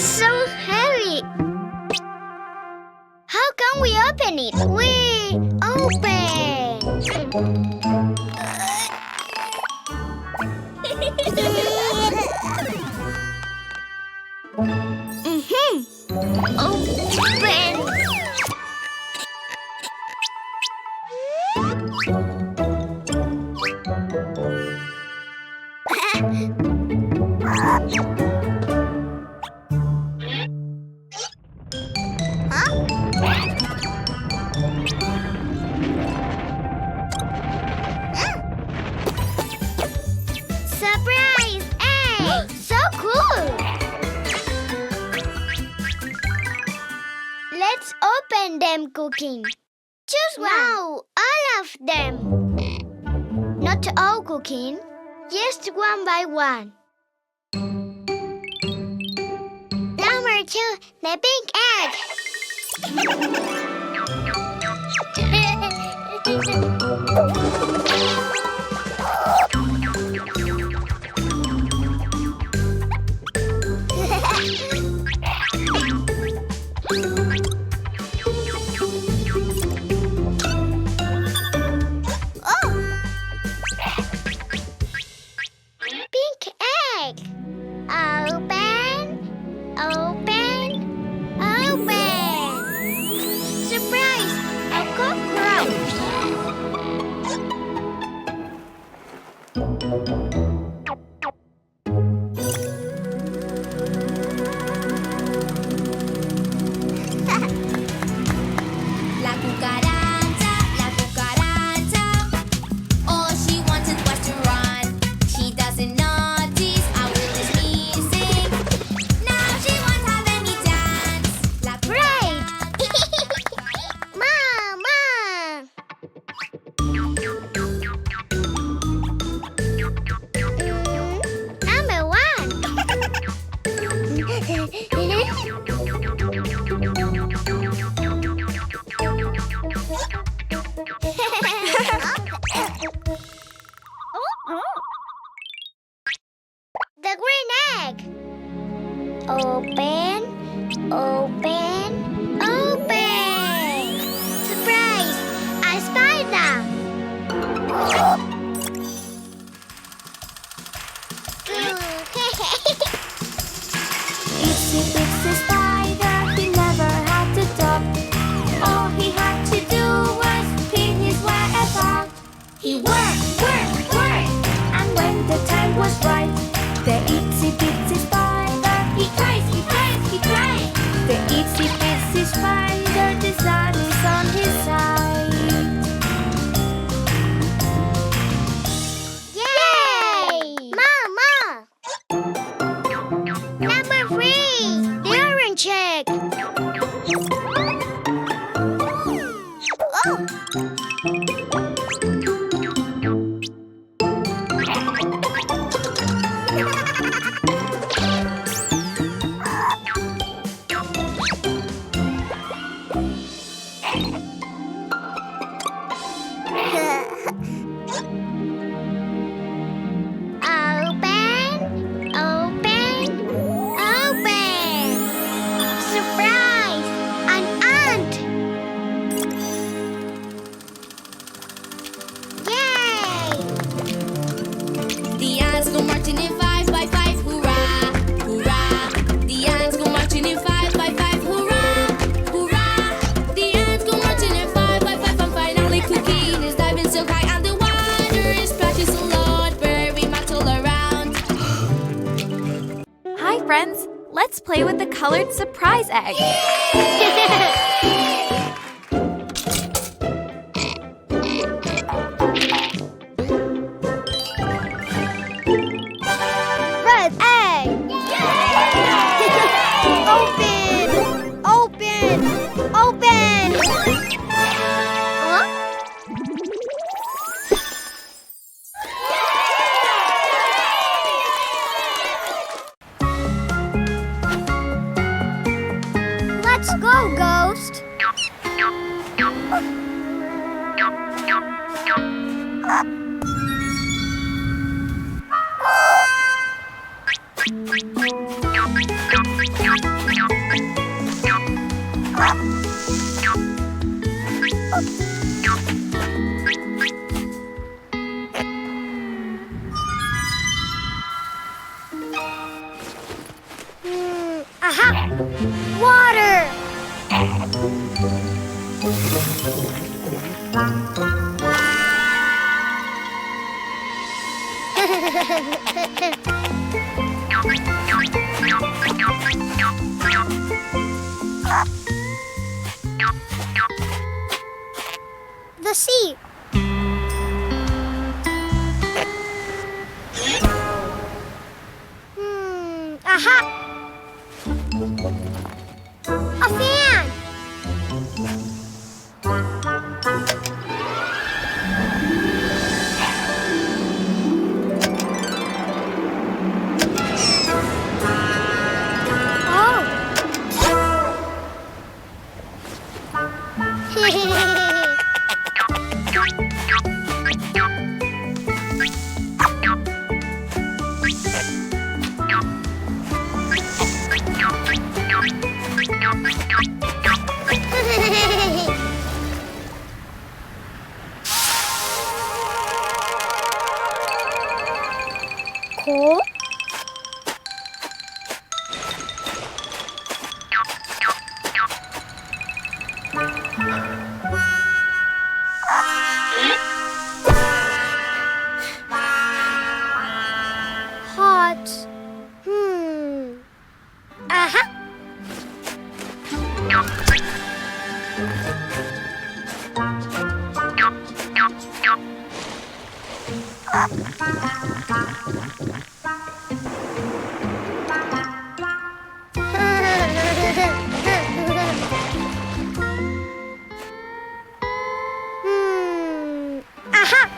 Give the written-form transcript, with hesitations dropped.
It's so heavy. How can we open it? We open. Open. Surprise! Hey! So cool! Let's open them, Cuquin. Choose one. No, all of them. Not all, Cuquin. Just one by one. Number 2, the pink egg. The green egg. Open, open, open. Surprise! A spider. Itsy bitsy spider, he never had to talk. All he had to do was pin his web about. He worked, worked, worked, and when the time was right, the itsy bitsy spider, he cries, he cries, he cries. The itsy bitsy spider, the sun is on his side. Yay! Mama! Number 3, the orange egg. Oh! Open, open, open. Surprise! An ant. Yay! The ants go marching in 5 by 5, hurrah, hurrah. The ants go marching in 5 by 5, hurrah, hurrah. The ants go marching in 5 by 5, and finally Cuquin is diving so high, and the water is splashing so loud, very much all around. Hi friends, let's play with the colored surprise egg. Red egg. Open, open, open. Huh? Let's go, Ghost. Aha! Water! The sea. Aha! A fan! Cool. Hot. Aha. Aha.